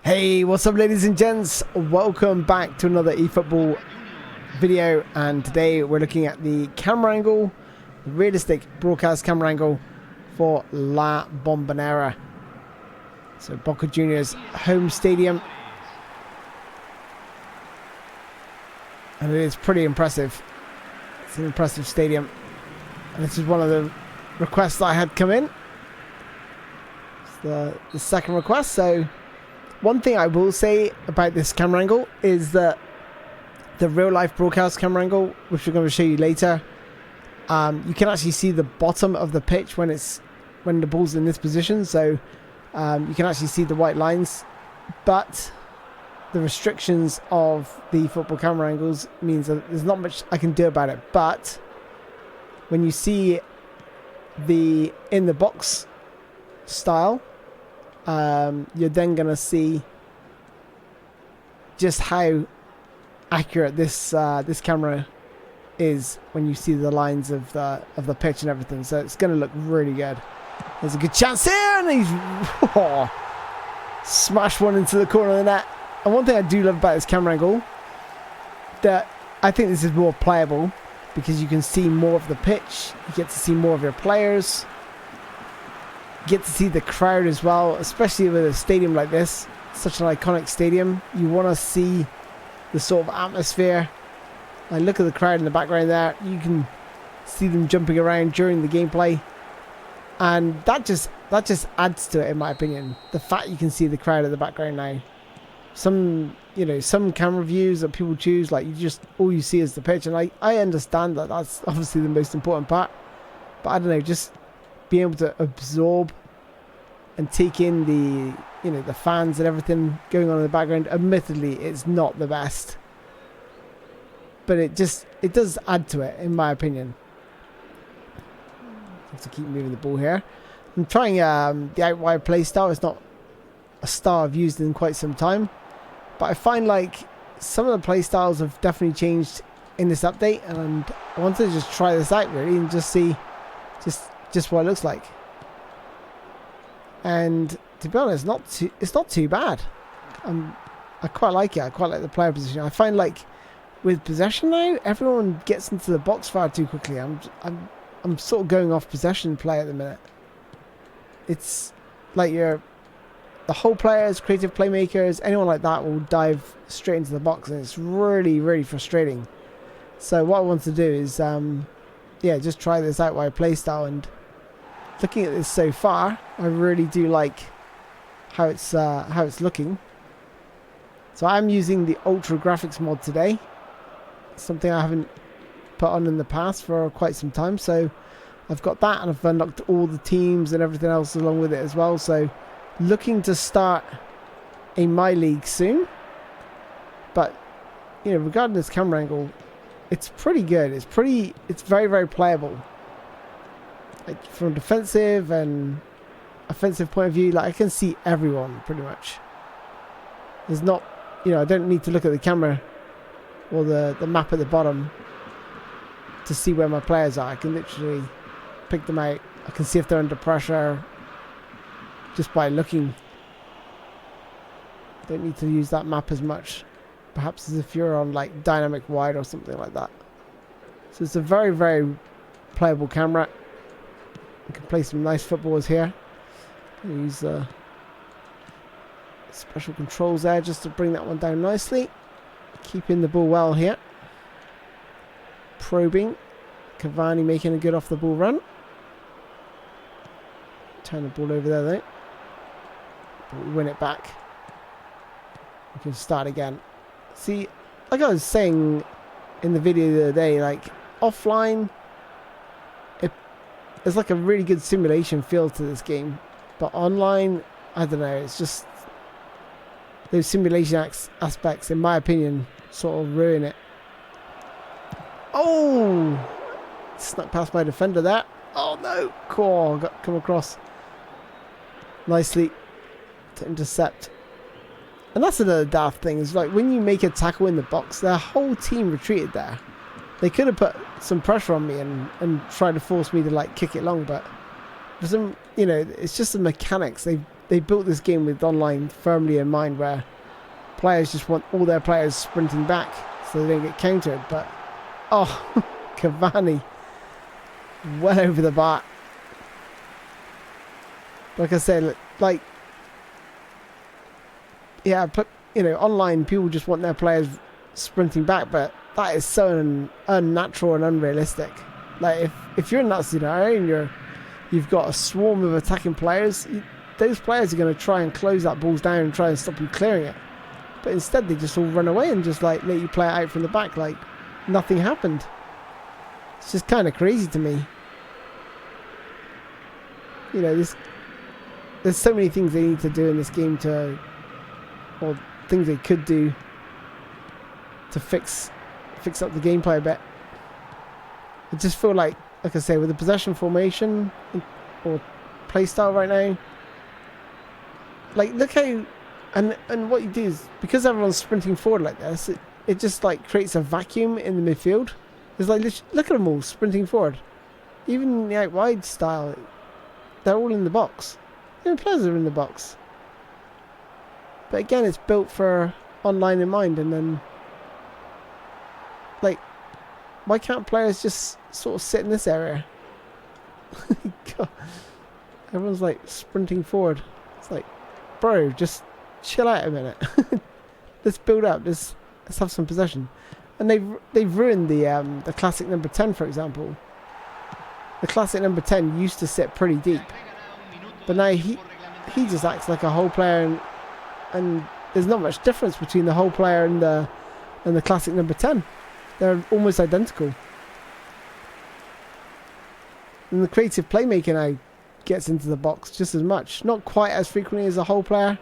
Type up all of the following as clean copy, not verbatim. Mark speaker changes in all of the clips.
Speaker 1: Hey, what's up ladies and gents? Welcome back to another eFootball video, and today we're looking at the camera angle, the realistic broadcast camera angle for La Bombonera. So Boca Juniors home stadium. And it is pretty impressive. It's an impressive stadium. And this is one of the requests that I had come in. It's the second request, so one thing I will say about this camera angle is that the real life broadcast camera angle, which we're going to show you later, you can actually see the bottom of the pitch when the ball's in this position, so you can actually see the white lines, but the restrictions of the football camera angles means that there's not much I can do about it. But when you see the in the box style, you're then going to see just how accurate this camera is when you see the lines of the pitch and everything. So it's going to look really good. There's a good chance here, and he's smashed one into the corner of the net. And one thing I do love about this camera angle, that I think this is more playable because you can see more of the pitch. You get to see more of your players. Get to see the crowd as well, especially with a stadium like this, such an iconic stadium. You want to see the sort of atmosphere. Like, look at the crowd in the background there. You can see them jumping around during the gameplay, and that just adds to it, in my opinion. The fact you can see the crowd in the background now. Some camera views that people choose, like all you see is the pitch, and I understand that that's obviously the most important part. But I don't know, just being able to absorb and take in the fans and everything going on in the background. Admittedly, it's not the best, but it does add to it, in my opinion. Have to keep moving the ball here. I'm trying the out wide play style. It's not a style I've used in quite some time, but I find like some of the play styles have definitely changed in this update, and I wanted to just try this out really and just see just what it looks like. And to be honest, it's not too bad. I quite like it. I quite like the player position. I find like with possession now, everyone gets into the box far too quickly. I'm sort of going off possession play at the minute. It's like the whole players, creative playmakers, anyone like that will dive straight into the box, and it's really, really frustrating. So what I want to do is just try this out wide play style, and looking at this so far, I really do like how it's looking. So I'm using the Ultra Graphics mod today, something I haven't put on in the past for quite some time. So I've got that, and I've unlocked all the teams and everything else along with it as well. So looking to start a My League soon. But regarding this camera angle, it's pretty good. It's very, very playable. Like from a defensive and offensive point of view, like I can see everyone pretty much. There's not, I don't need to look at the camera or the map at the bottom to see where my players are. I can literally pick them out. I can see if they're under pressure just by looking. Don't need to use that map as much, perhaps as if you're on like dynamic wide or something like that. So it's a very, very playable camera. You can play some nice footballs here. Use special controls there just to bring that one down nicely. Keeping the ball well here. Probing. Cavani making a good off the ball run. Turn the ball over there though. But we win it back. We can start again. See, like I was saying in the video the other day, like offline, there's like a really good simulation feel to this game, but online, I don't know, it's just those simulation aspects, in my opinion, sort of ruin it. Oh, snuck past my defender there. Oh no, cool, got come across nicely to intercept. And that's another daft thing, is like when you make a tackle in the box, their whole team retreated there. They could have put some pressure on me and tried to force me to like kick it long, but for some, it's just the mechanics. they built this game with online firmly in mind, where players just want all their players sprinting back so they don't get countered. But oh, Cavani, well over the bar. Like I said, like, yeah, but you know, online people just want their players sprinting back, but that is so unnatural and unrealistic. Like, if you're in that scenario and you've got a swarm of attacking players, those players are going to try and close that balls down and try and stop you clearing it. But instead, they just all run away and just like let you play it out from the back like nothing happened. It's just kind of crazy to me. You know, there's so many things they need to do in this game or things they could do to fix up the gameplay a bit. I just feel like I say, with the possession formation or playstyle right now, like, look how, and what you do is, because everyone's sprinting forward like this, it just like creates a vacuum in the midfield. It's like, look at them all sprinting forward. Even the out wide style, they're all in the box. Even players are in the box. But again, it's built for online in mind, and then, like, why can't players just sort of sit in this area? God. Everyone's like sprinting forward. It's like, bro, just chill out a minute. Let's build up. Let's have some possession. And they've ruined the classic number 10, for example. The classic number 10 used to sit pretty deep, but now he just acts like a whole player, and there's not much difference between the whole player and the classic number 10. They're almost identical. And the creative playmaker now gets into the box just as much. Not quite as frequently as a whole player,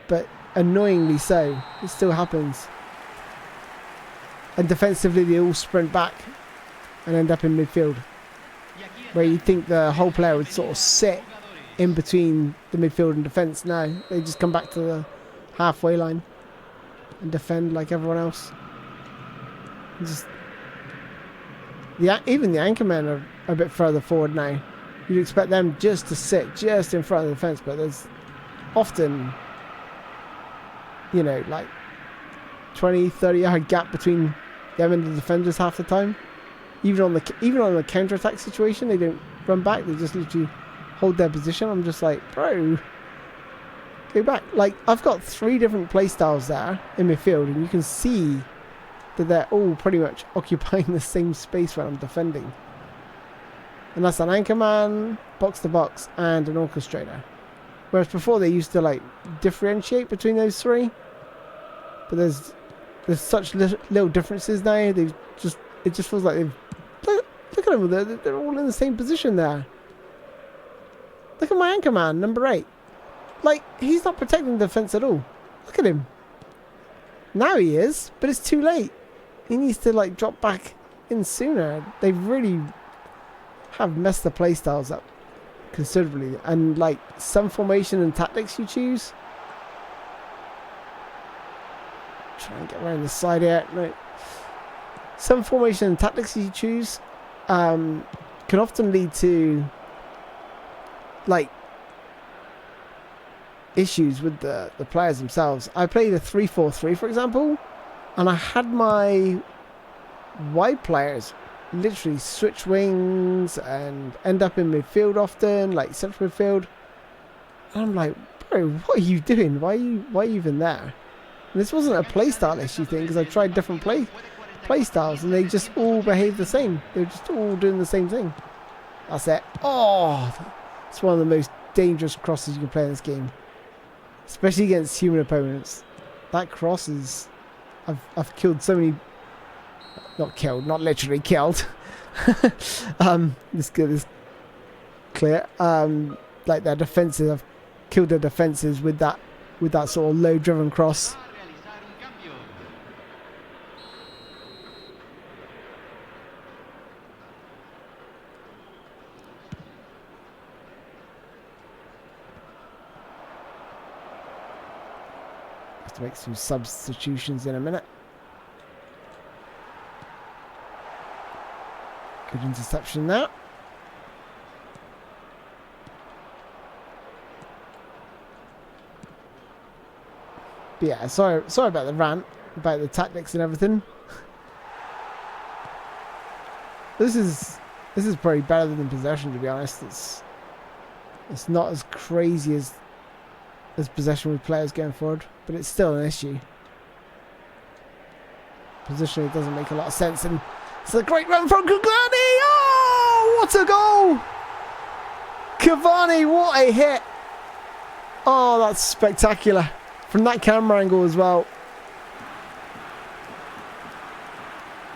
Speaker 1: but annoyingly so. It still happens. And defensively, they all sprint back and end up in midfield, where you'd think the whole player would sort of sit in between the midfield and defence. Now they just come back to the halfway line and defend like everyone else. Just, even the anchormen are a bit further forward now. You'd expect them just to sit just in front of the defence, but there's often, you know, like 20, 30 yard gap between them and the defenders half the time. Even on the counter-attack situation, they don't run back. They just literally hold their position. I'm just like, bro, go back. Like, I've got 3 different play styles there in midfield, and you can see that they're all pretty much occupying the same space when I'm defending. And that's an anchorman, box to box, and an orchestrator. Whereas before they used to like differentiate between those 3, but there's such little differences now. It just feels like they've look at them. They're all in the same position there. Look at my anchorman, number 8. Like, he's not protecting the defense at all. Look at him. Now he is, but it's too late. He needs to like drop back in sooner. They really have messed the playstyles up considerably, and like some formation and tactics you choose. Try and get around the side here. No. Some formation and tactics you choose can often lead to like issues with the players themselves. I played a 3-4-3, for example, and I had my wide players literally switch wings and end up in midfield often, like central midfield. And I'm like, bro, what are you doing? Why are you even there? And this wasn't a playstyle issue thing, because I tried different play styles and they just all behaved the same. They were just all doing the same thing. That's it. Oh, it's one of the most dangerous crosses you can play in this game, especially against human opponents. That cross is, I've killed so many, not literally killed. This clear. Like their defenses, I've killed their defenses with that sort of low driven cross. To make some substitutions in a minute. Good interception there. But yeah, sorry about the rant about the tactics and everything. This is probably better than possession, to be honest. It's not as crazy as possession with players going forward, but it's still an issue. Positionally, it doesn't make a lot of sense, and it's a great run from Cavani. Oh, what a goal! Cavani, what a hit! Oh, that's spectacular from that camera angle as well.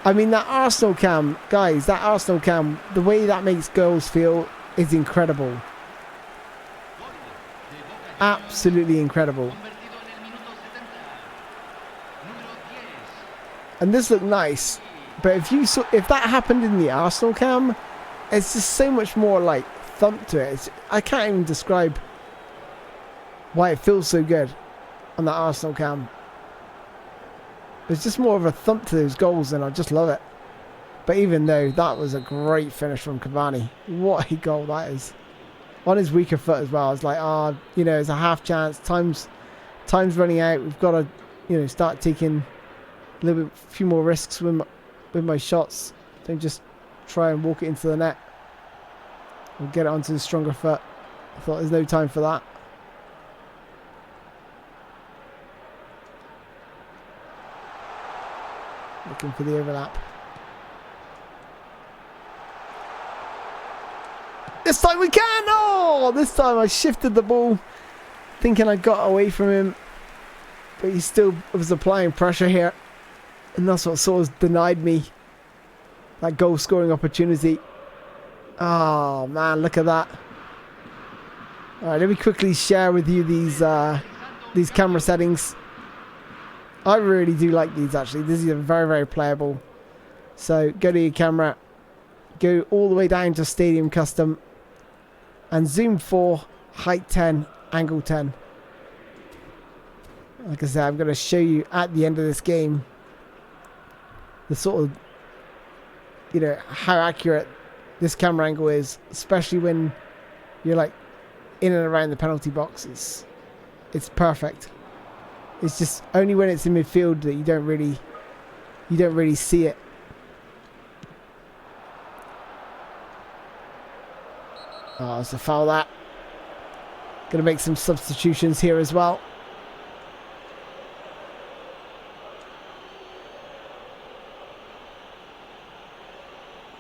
Speaker 1: I mean, that Arsenal cam, guys, that Arsenal cam, the way that makes goals feel is incredible. Absolutely incredible. And this looked nice, but if that happened in the Arsenal cam, it's just so much more like thump to it. I can't even describe why it feels so good on that Arsenal cam. There's just more of a thump to those goals, and I just love it. But even though that was a great finish from Cavani, what a goal that is. On his weaker foot as well. I was like, you know, it's a half chance. Time's running out. We've got to, you know, start taking a few more risks with my shots. Don't just try and walk it into the net. We'll get it onto the stronger foot. I thought there's no time for that. Looking for the overlap. This time we can! Oh! This time I shifted the ball, thinking I got away from him. But he still was applying pressure here. And that's what sort of denied me that goal scoring opportunity. Oh man, look at that. Alright, let me quickly share with you these camera settings. I really do like these actually. This is very, very playable. So go to your camera, go all the way down to Stadium Custom, and zoom 4, height 10, angle 10. Like I said, I'm going to show you at the end of this game the sort of, you know, how accurate this camera angle is, especially when you're like in and around the penalty box. It's perfect. It's just only when it's in midfield that you don't really see it. Oh, it's a foul that. Gonna make some substitutions here as well.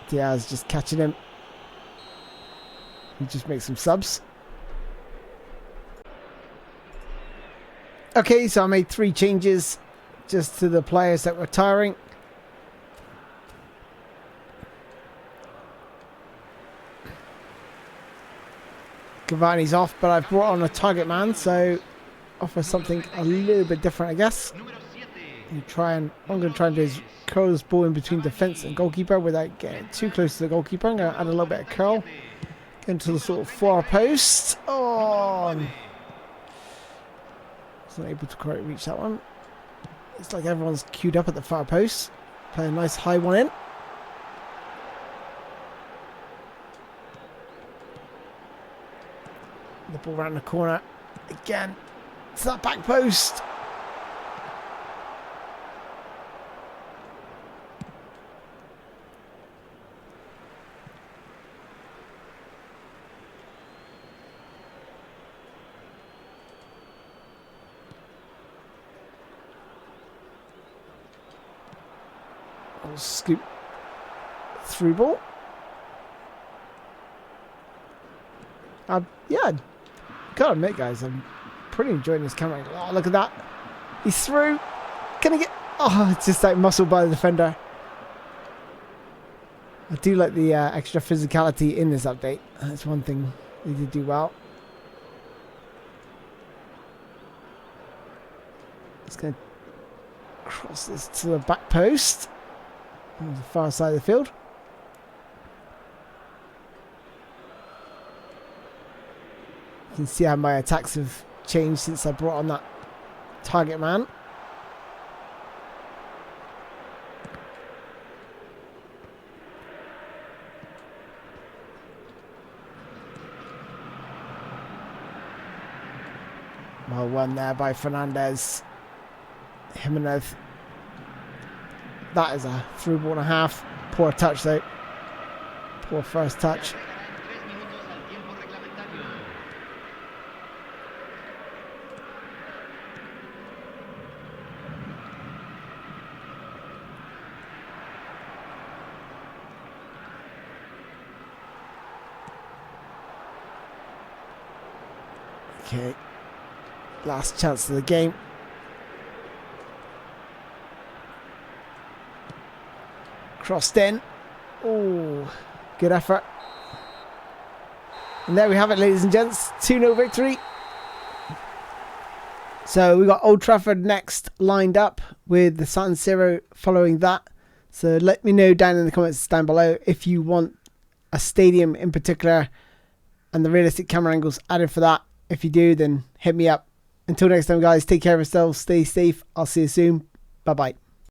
Speaker 1: Diaz just catching him. He just makes some subs. Okay, so I made 3 changes just to the players that were retiring. Cavani's off, but I've brought on a target man, so offer something a little bit different, I guess. I'm going to try and do is curl this ball in between defense and goalkeeper without getting too close to the goalkeeper. I'm going to add a little bit of curl into the sort of far post. Oh, wasn't able to quite reach that one. It's like everyone's queued up at the far post. Play a nice high one in. The ball around the corner again. It's that back post. I'll scoop through ball. Yeah, gotta admit, guys, I'm pretty enjoying this camera. Oh, look at that. He's through. Can he get... Oh, it's just like muscled by the defender. I do like the extra physicality in this update. That's one thing they did do well. Just going to cross this to the back post. On the far side of the field. You can see how my attacks have changed since I brought on that target man. Well, one there by Fernandez. Jimenez. That is a through ball and a half. Poor touch though. Poor first touch. Okay. Last chance of the game. Crossed in. Oh, good effort. And there we have it, ladies and gents. 2-0 victory. So we got Old Trafford next lined up with the San Siro following that. So let me know down in the comments down below if you want a stadium in particular and the realistic camera angles added for that. If you do, then hit me up. Until next time, guys, take care of yourselves. Stay safe. I'll see you soon. Bye-bye.